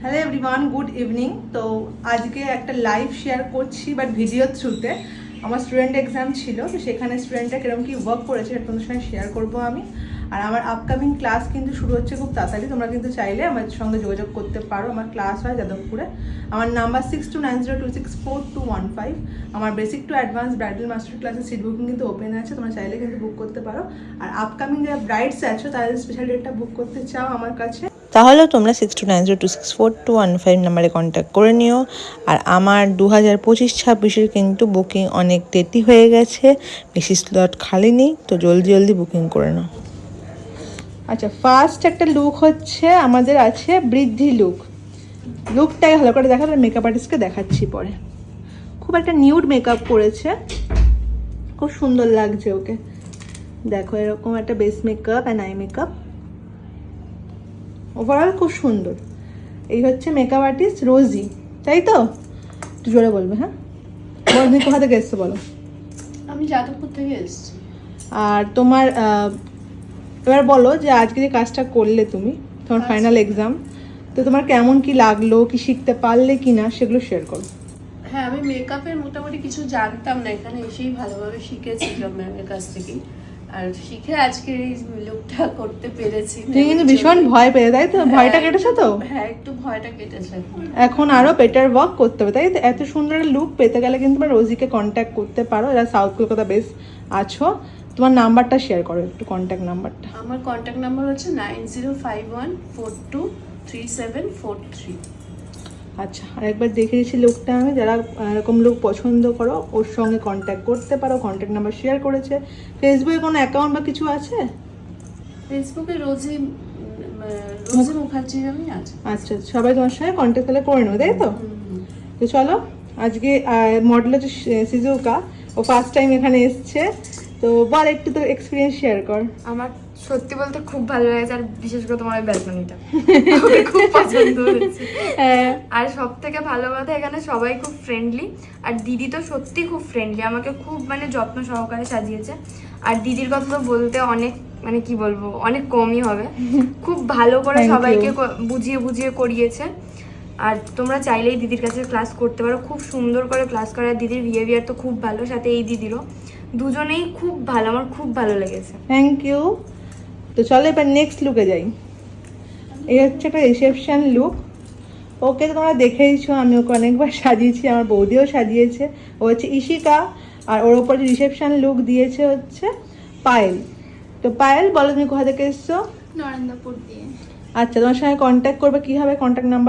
Hello everyone, good evening. তো আজকে একটা লাইভ শেয়ার করছি বাট ভিডিও থ্রুতে। আমার স্টুডেন্ট এক্সাম ছিল, তো সেখানে স্টুডেন্টরা কিরকম কি ওয়ার্ক করেছে সেটা তোমাদের সঙ্গে শেয়ার করবো আমি। আর আমার আপকামিং ক্লাস কিন্তু শুরু হচ্ছে খুব তাড়াতাড়ি। তোমরা কিন্তু চাইলে আমার সঙ্গে যোগাযোগ করতে পারো। আমার ক্লাস হয় যাদবপুরে। আমার নাম্বার 6290264215। আমার basic to advance bridal master ক্লাসের সিট বুকিং কিন্তু ওপেন আছে, তোমরা চাইলে কিন্তু বুক করতে পারো। আর আপকামিং যারা ব্রাইডস আছো তাদের স্পেশাল ডেটটা বুক করতে চাও আমার কাছে, তাহলে তোমরা 6290264215 নাম্বারে কন্ট্যাক্ট করে নিও। আর আমার 2025-26 কিন্তু বুকিং অনেক দেরি হয়ে গেছে, বেশি স্লট খালি নেই, তো জলদি জলদি বুকিং করে নাও। আচ্ছা, ফার্স্ট একটা লুক হচ্ছে আমাদের আছে বৃদ্ধি লুক। লুকটাই ভালো করে দেখা, মেকআপ আর্টিস্টকে দেখাচ্ছি পরে। খুব একটা নিউড মেকআপ করেছে, খুব সুন্দর লাগছে ওকে। দেখো এরকম একটা base makeup and eye makeup, overall খুব সুন্দর। এই হচ্ছে মেকআপ আর্টিস্ট রোজি, তাই তো? একটু জোরে বলবে। হ্যাঁ, তুমি কোথা থেকে এসছো বলো? আমি যাদবপুর থেকে এসেছি। আর তোমার এবার বলো যে আজকে যে কাজটা করলে তুমি, তোমার ফাইনাল এক্সাম, তো তোমার কেমন কি লাগলো, কি শিখতে পারলে কি না, সেগুলো শেয়ার করো। হ্যাঁ, আমি মেকআপের মোটামুটি কিছু জানতাম না, এখানে এসেই ভালোভাবে শিখেছি সব ম্যামের কাছ থেকে। আর শিখে আজকে এই লুকটা করতে পেরেছি। তুমি কিন্তু ভীষণ ভয় পেয়ে, তাই তো? ভয়টা কেটেছে তো? হ্যাঁ, একটু ভয়টা কেটেছে। এখন আরো বেটার ওয়ার্ক করতে হবে, তাই তো? এত সুন্দর লুক পেতে গেলে কিন্তু তোমরা রোজিকে কন্ট্যাক্ট করতে পারো। এরা সাউথ কলকাতা বেস আছো। তোমার নাম্বারটা শেয়ার করো একটু, কন্ট্যাক্ট নাম্বারটা। আমার কন্ট্যাক্ট নাম্বার হচ্ছে 9051423743। আচ্ছা, আরেকবার দেখে দিচ্ছি লুকটা আমি। যারা এরকম লুক পছন্দ করো ওর সঙ্গে কন্ট্যাক্ট করতে পারো, কন্ট্যাক্ট নাম্বার শেয়ার করেছে। ফেসবুকে কোনো অ্যাকাউন্ট বা কিছু আছে? ফেসবুকে রোজি মুখার্জি আমি আছে। আচ্ছা, সবাই তোমার সঙ্গে কন্ট্যাক্ট তাহলে করে নেবো, তাই তো? তো চলো, আজকে মডেল হচ্ছে সিজুকা, ও ফার্স্ট টাইম এখানে এসছে। তো বল একটু তো এক্সপিরিয়েন্স শেয়ার কর। আমার সত্যি বলতে খুব ভালো লেগেছে, আর বিশেষ করে তোমার ব্যালকনিটা খুব পছন্দ হয়েছে। আর সব থেকে ভালো কথা, এখানে সবাই খুব ফ্রেন্ডলি। আর দিদি তো সত্যি খুব ফ্রেন্ডলি, আমাকে খুব যত্ন সহকারে সাজিয়েছে। আর দিদির কথা তো বলতে অনেক কি বলবো, অনেক কমই হবে। খুব ভালো করে সবাইকে বুঝিয়ে বুঝিয়ে করিয়েছে। আর তোমরা চাইলেই দিদির কাছে ক্লাস করতে পারো, খুব সুন্দর করে ক্লাস করে। আর দিদির বিহেভিয়ার তো খুব ভালো, সাথে এই দিদিরও, দুজনেই খুব ভালো, আমার খুব ভালো লেগেছে। Thank you. তো চলো এবার নেক্সট লুকে যাই। এই হচ্ছে একটা রিসেপশন লুক। ওকে তো তোমরা দেখেইছো, আমি ওকে অনেকবার সাজিয়েছি, আমার বৌদিও সাজিয়েছে। ও হচ্ছে ইশিকা, আর ওর ওপর যে রিসেপশন লুক দিয়েছে হচ্ছে পায়েল। তো পায়েল, বলো তুমি কোথা থেকে এসছো? নরেন্দ্রপুর দিয়ে। আচ্ছা, তোমার সঙ্গে কন্ট্যাক্ট করবে, কী হবে কন্ট্যাক্ট নাম্বার?